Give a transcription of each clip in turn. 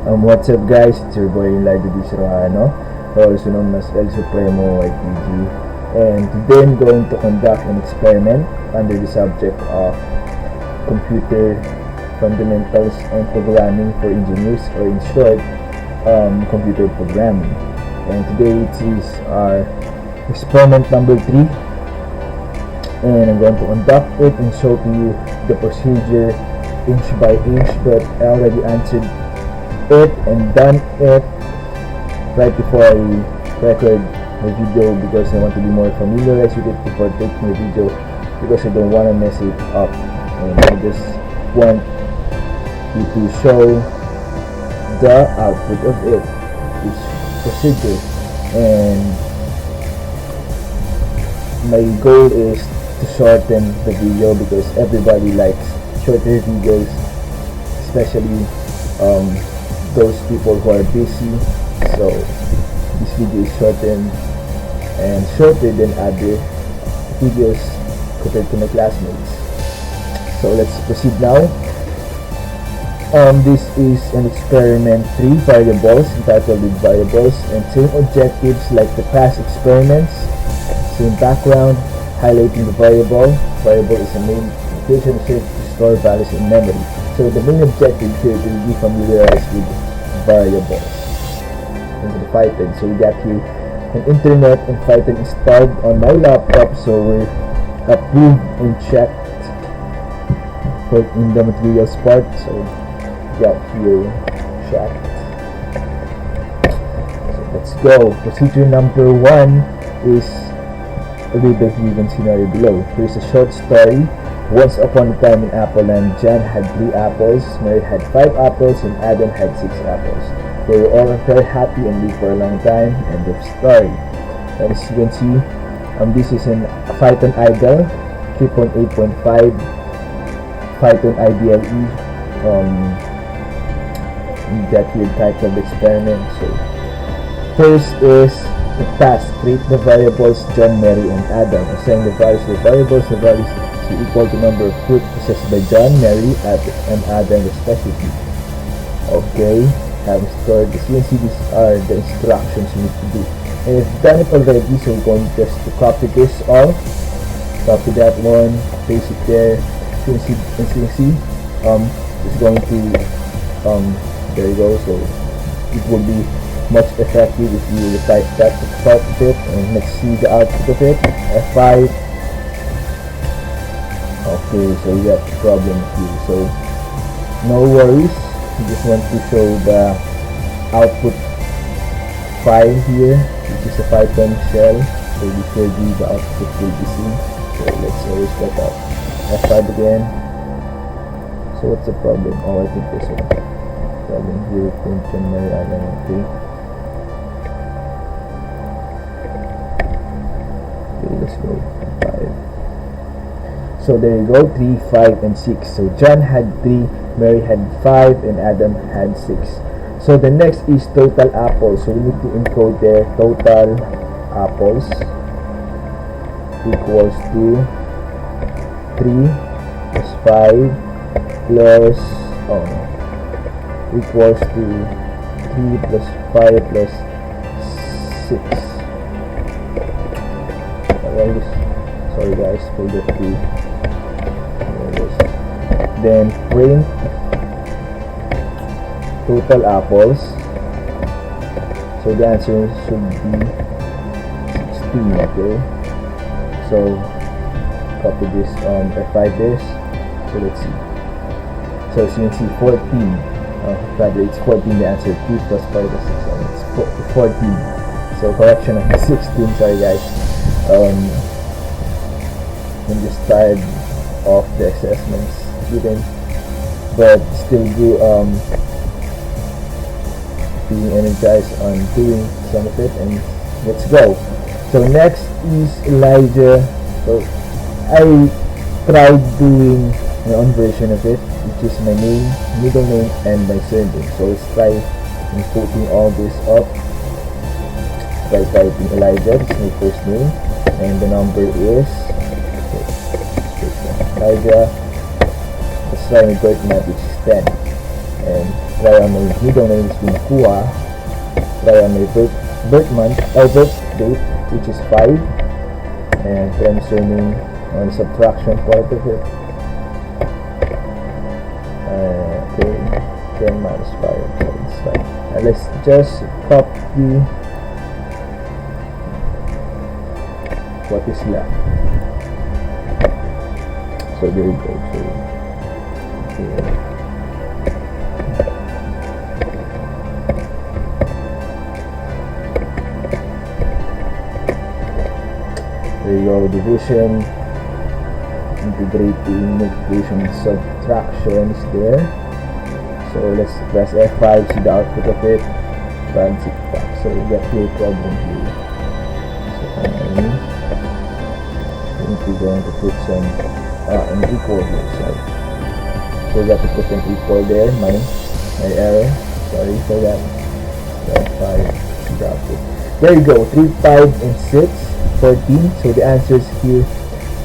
What's up guys, it's your boy CEROJANO, also known as El Supremo YPG, and today I'm going to conduct an experiment under the subject of computer fundamentals and programming for engineers, or in short, computer programming. And today it is our experiment number 3, and I'm going to conduct it and show to you the procedure inch by inch, but I already answered it and done it right before I record my video, because I want to be more familiarized with it before taking the video, because I don't want to mess it up, and I just want you to show the output of it, each procedure. And my goal is to shorten the video, because everybody likes shorter videos, especially those people who are busy. So this video is shortened and shorter than other videos compared to my classmates. So let's proceed now. This is an experiment 3 variables, entitled with variables, and same objectives like the past experiments. Same background, highlighting the variable. Variable is a main application served to store values in memory. So the main objective here is to be familiarized with variables in the Python. So we got here an internet and Python installed on my laptop, so we're approved and checked for in the materials part. So we got here checked. So let's go. Procedure number 1 is the given scenario below. Here's a short story. Once upon a time in Appleland, John had 3 apples, Mary had 5 apples, and Adam had 6 apples. They were all very happy and lived for a long time. End of story. As you can see, this is a Python idle, 3.8.5 Python IDLE. That here type of experiment. So first is the task. Create the variables John, Mary, and Adam. Assign the values to the variables. The values equal to number of fruit possessed by John, Mary, and Adam respectively. Okay, have stored the CNC. These are the instructions you need to do, and I've done it already, so we're going just to copy this all, copy that one, paste it there. CNC is going to there you go. So it will be much effective if you type that to start of it, and let's see the output of it. F5. Okay, so we got the problem here, so no worries, we just want to show the output file here, which is a Python shell, so this will be the output will be seen. So let's erase that out. F5 again. So what's the problem? Oh, I think this one. Problem here, function Mariana. Okay, let's go 5. So there you go, 3, 5, and 6. So John had 3, Mary had 5, and Adam had 6. So the next is total apples. So we need to encode their total apples equals to 3 plus 5 plus equals to 3 plus 5 plus 6. Sorry guys for the 3. Then print total apples. So the answer should be 16. Okay, so copy this on F5 this. So let's see. So as you can see, 14. Rather, it's 14. The answer 2 plus 5 is 6. It's 14. So correction of 16. Sorry guys. I'm just tired of the assessments given, but still being energized on doing some of it, and let's go. So next is Elijah. So I tried doing my own version of it, which is my name, middle name, and my surname. So let's try putting all this up by typing Elijah, this is my first name, and the number is Elijah. Let's try my birth month, which is 10. and try on my middle name is kinukuha, try on my birth month, birth date, which is 5, and try surname on the subtraction part of it. Okay, 10 minus 5, so it's 5. And let's just copy what is left. So there you go. So okay. There you go, division, integrating, multiplication, subtraction is there. So let's press F5, see the output of it, balance it back. So we got here problem here. So I'm going to put some an equal here. So we got to put an equal there, my error, sorry for that. F5, drop it. There you go, 3, 5, and 6. 14, so the answers here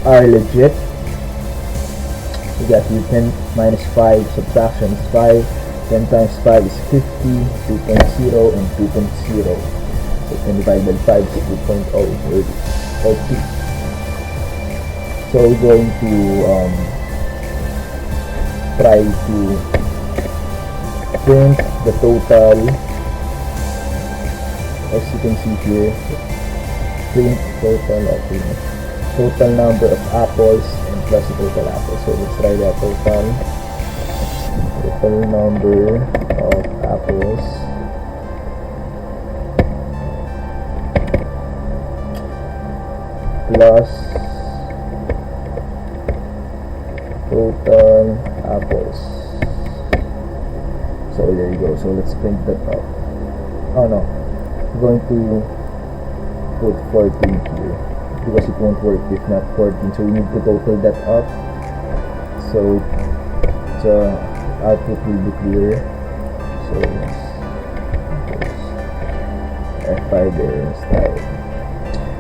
are legit. We got here 10 minus 5, subtraction is 5, 10 times 5 is 50, 2.0 and 2.0. So 10 divided by 5 is 2.0, okay. So we're going to try to print the total, as you can see here. Print total number of apples and plus the total apples. So let's try that. Total number of apples plus total apples. So there you go. So let's print that out. Oh no, we're going to put 14 here because it won't work if not 14, so we need to total that up so the output will be clear. So F5 there instead.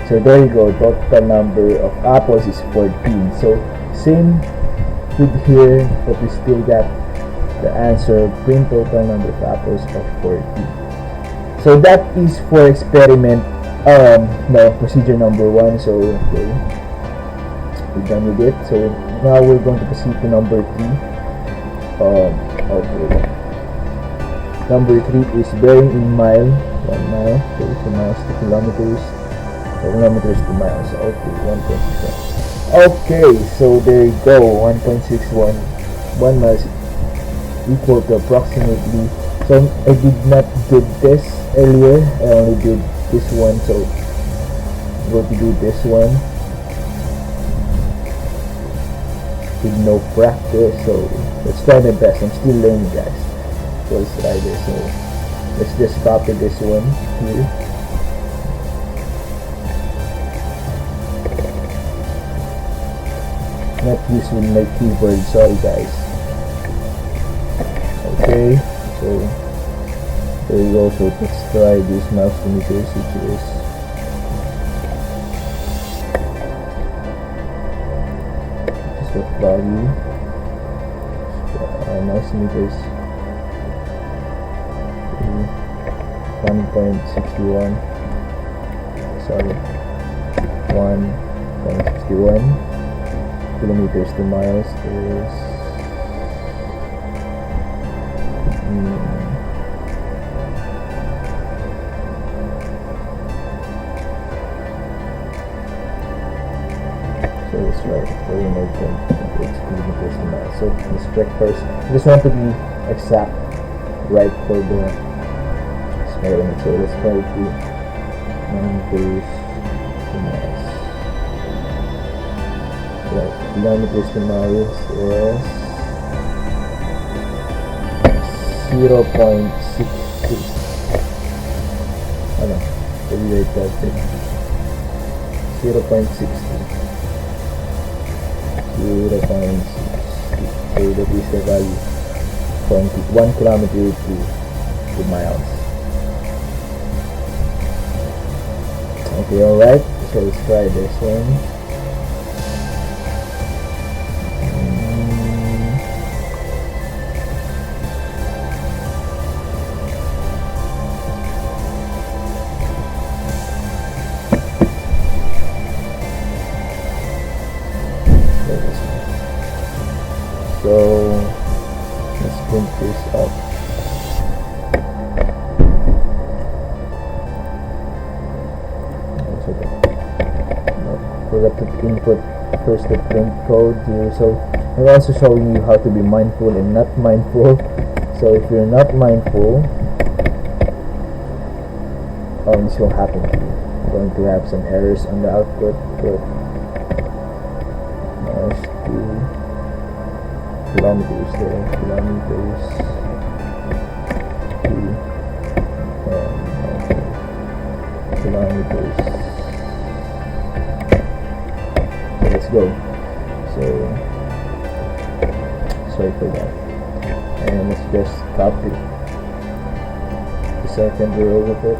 So there you go, total number of apples is 14. So same with here, but we still got the answer, print total number of apples of 14. So that is for experiment procedure number 1. So okay, we're done with it. So now we're going to proceed to number 3. Okay, number 3 is bearing in mile, 1 mile, okay, 2 miles to kilometers, kilometers to miles. Okay, 1.61. Okay, so there you go, 1.61 1 miles equal to approximately. So I did not do this earlier, I only did this one, so I'm going to do this one with no practice. So let's try my best. I'm still learning, guys, so let's try this. So let's just copy this one here, not using my keyboard, sorry guys. Okay, so there you go. So let's try this mouse meters, which is what value mouse meters 1.61, sorry, 1.61 kilometers to miles is so it's right, so we know 0.8 kilometers to miles. So let's check first. I just want to be exact, right, for the experiment. So let's try to kilometers to miles. Right, kilometers to miles is 0.63. Ano? Maybe I typed it. 0.60. 0.60. So that is the value. 1 kilometer to miles. Okay, alright. So let's try this one. So let's print this up. Forgot to input first the print code here. So I'm also showing you how to be mindful and not mindful. So if you're not mindful, this will happen to you. You're going to have some errors on the output. But let's do kilometers there. Kilometers. Kilometers. So let's go. So sorry for that. And let's just copy the second row of it.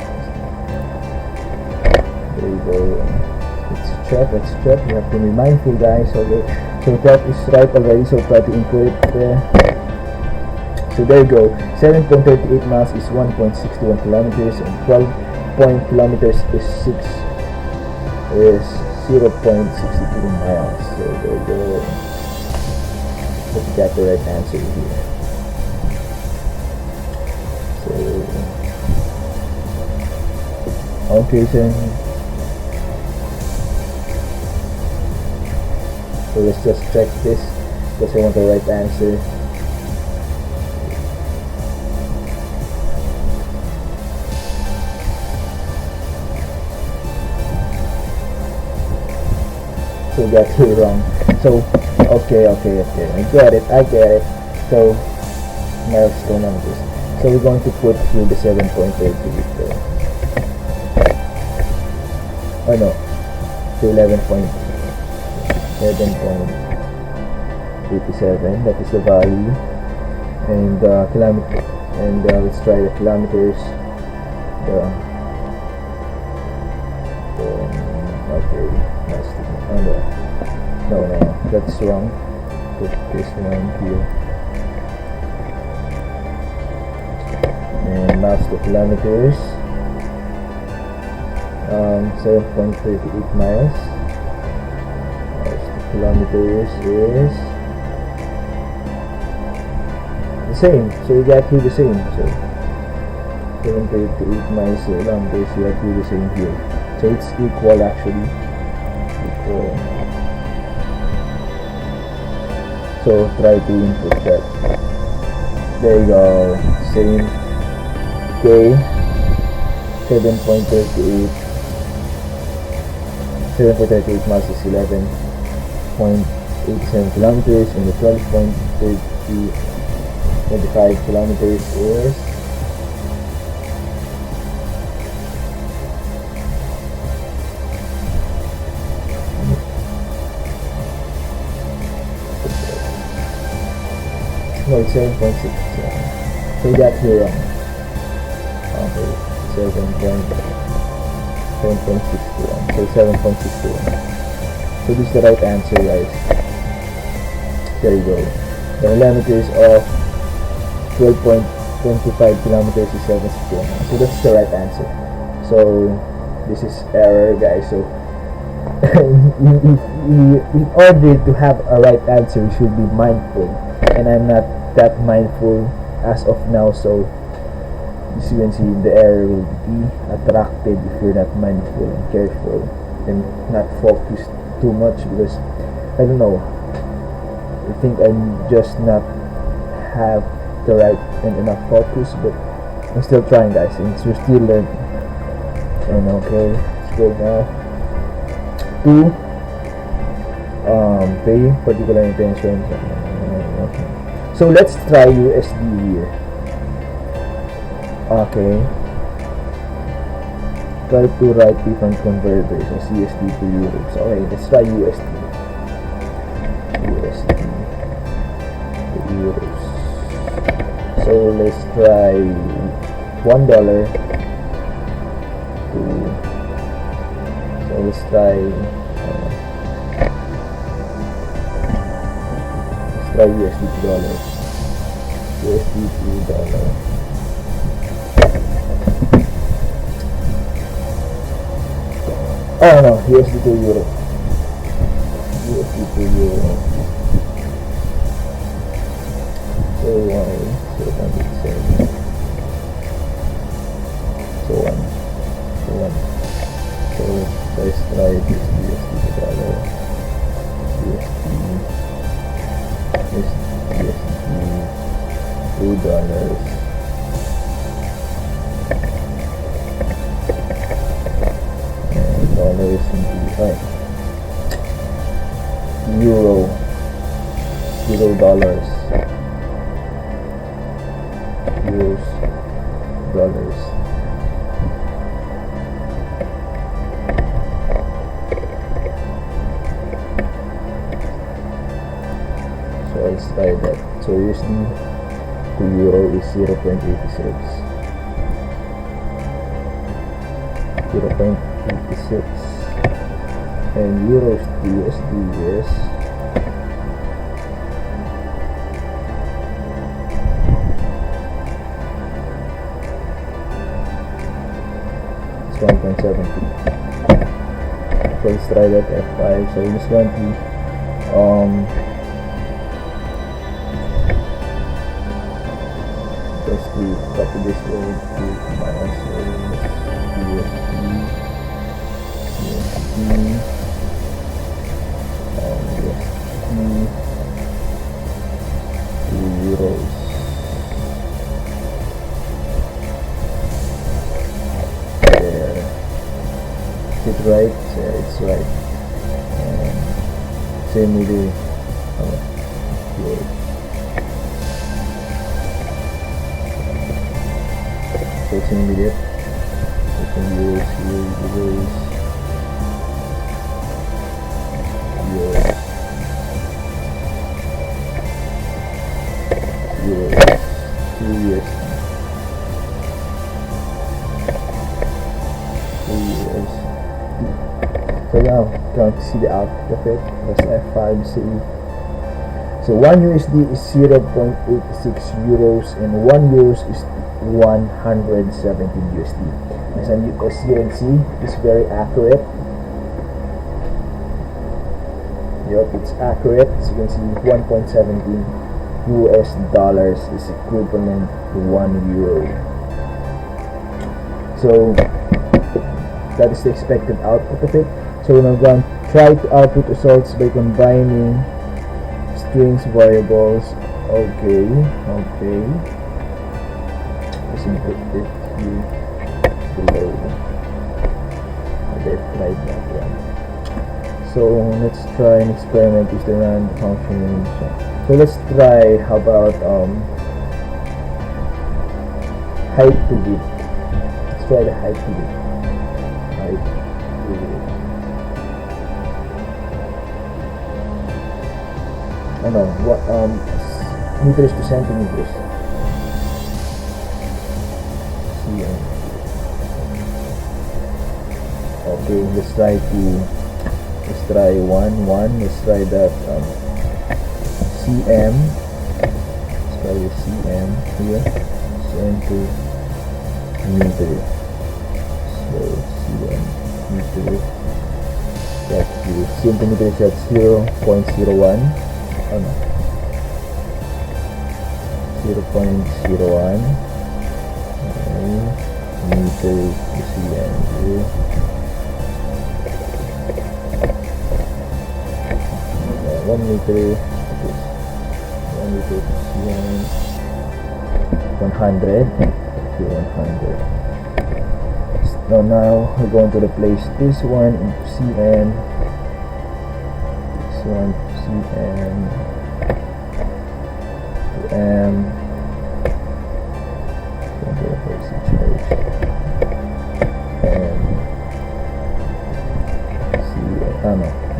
There you go. Let's check. You have to be mindful, guys. Okay, so that is right already, so try to input it there. So there you go. 7.38 miles is 1.61 kilometers, and 12 kilometers is 0.62 miles. So there you go. Let's get the right answer here. So okay, so let's just check this because I want the right answer. So that's here wrong. So okay, I get it. So milestone on this. So we're going to put here the 7.38 there. Oh no, to 11.87. That is the value. And kilometer. And let's try the kilometers. Okay, no, that's wrong. Put this one here. And maps the kilometers. 7.38 miles. The kilometers is the same. So you got here the same. So 7.38 miles kilometers, you got here the same here. So it's equal actually. So try to input that. There you go. Same. Okay. 7.38 miles is 11.87 kilometers, and the 12.25 kilometers is no, it's 7.6. So you got here wrong. Okay, 7.61. So 7.61. So this is the right answer, guys. There you go. The kilometers of 12.25 kilometers is 761. So that's the right answer. So this is error, guys. So in order to have a right answer, you should be mindful. And I'm not that mindful as of now, so as you can see, the error will be attracted if you're not mindful and careful and not focused too much, because I don't know, I think I'm just not have the right and enough focus, but I'm still trying, guys, and we're still learning. And okay, let's go now to pay particular intention. Okay. So let's try USD here. Okay. Try to write different converters as USD to euros. Okay, let's try USD. USD to euros. So let's try $1 to. So let's try USD to dollar. USD to dollar. Oh no, USD to euro. USD to euro. So 0.87. So 1. So let's try this USD to dollar. USD $2. And dollars into euro dollars. Euros dollars. So let's try that. So USD to euro is 0.86. 0.86, and euros to USD is 1.70. So let's try that F5. So we're just going to just to copy this over to mouse USD to euros. Is it right? Yeah, it's right. Same with the euros. So same with it. Euros. So now, going to see the output of it. Press F5 CE. So 1 USD is 0.86 euros and 1 euros is 117 USD. As you can see, it's very accurate. Yep, it's accurate. As you can see, 1.17 US dollars is equivalent to 1 euro. So that is the expected output of it. So we're now going to try to output results by combining strings variables. Okay. Just input it here below. Let's try that one. So let's try an experiment with the random function. So let's try, how about height to width. Let's try the height to width. What meters to centimeters. Okay, let's try one. Let's try that cm. Let's try the cm here. Cm to meter. So cm meter. That's the centimeter is at 0.01. 0.01 meter to cm here. 1 meter to cm 100. Okay, 100. So now we're going to replace this one into cm. This one cm to m.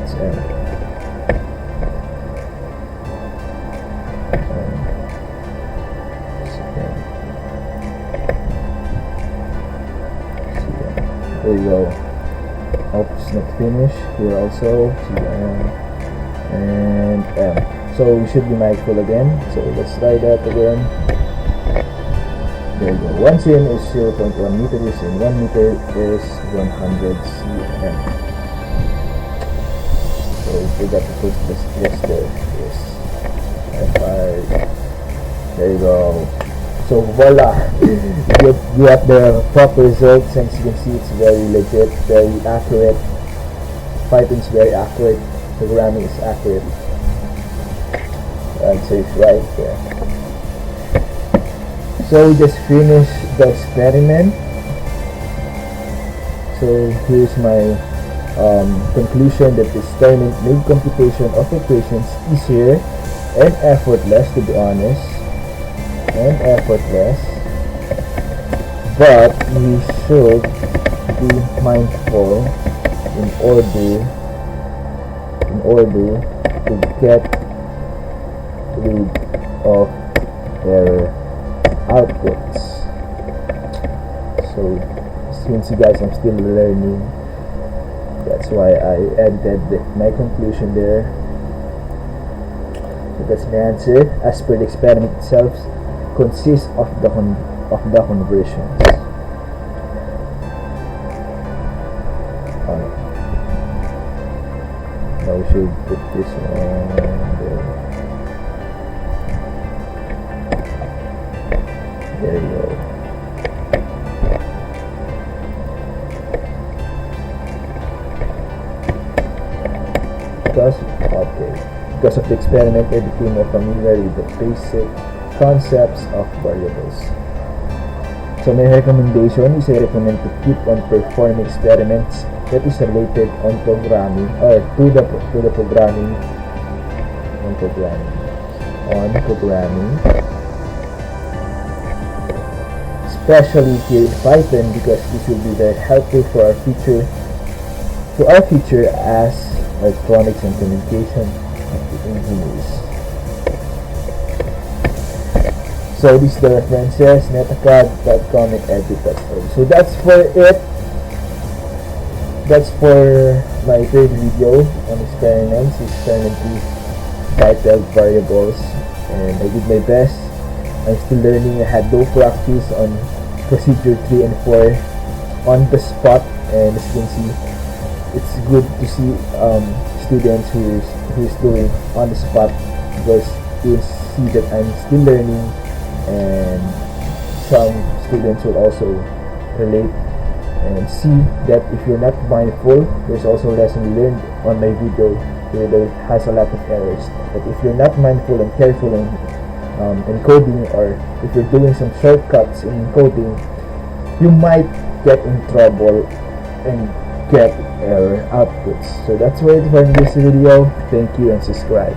It's m. There you go. Oops, not finished. Here also cm and m. So we should be mindful again. So let's try that again. There you go. 1 cm is 0.1 meters and 1 meter is 100 cm. So forgot to put this there. Yes. F5. There you go. So voila, you have the proper result. Since you can see, it's very legit, very accurate. Python is very accurate. Programming is accurate. I'd say it's right there. So we just finished the experiment. So here's my conclusion that the experiment made computation of equations easier and effortless, to be honest, but we should be mindful in order to get rid of error outputs. So since you guys, I'm still learning, that's why I added my conclusion there. So that's my answer. As per the experiment itself, consists of the conversions. Now we should put this one there. There you go. Because of the experiment, I became more familiar with the basic concepts of variables. So my recommendation is I recommend to keep on performing experiments that is related on programming, or to the programming, especially here in Python, because this will be very helpful for our future as electronics and communication engineers. So these are the references, netacad.com and edu.org. So that's for it. That's for my third video on experiments, experimentally titled variables, and I did my best. I'm still learning. I had no practice on procedure 3 and 4 on the spot, and as you can see, it's good to see students who is doing on the spot, because you see that I'm still learning, and some students will also relate and see that if you're not mindful, there's also a lesson learned on my video where there has a lot of errors. But if you're not mindful and careful in coding, or if you're doing some shortcuts in coding, you might get in trouble and get error outputs. So that's why it's for this video. Thank you and subscribe.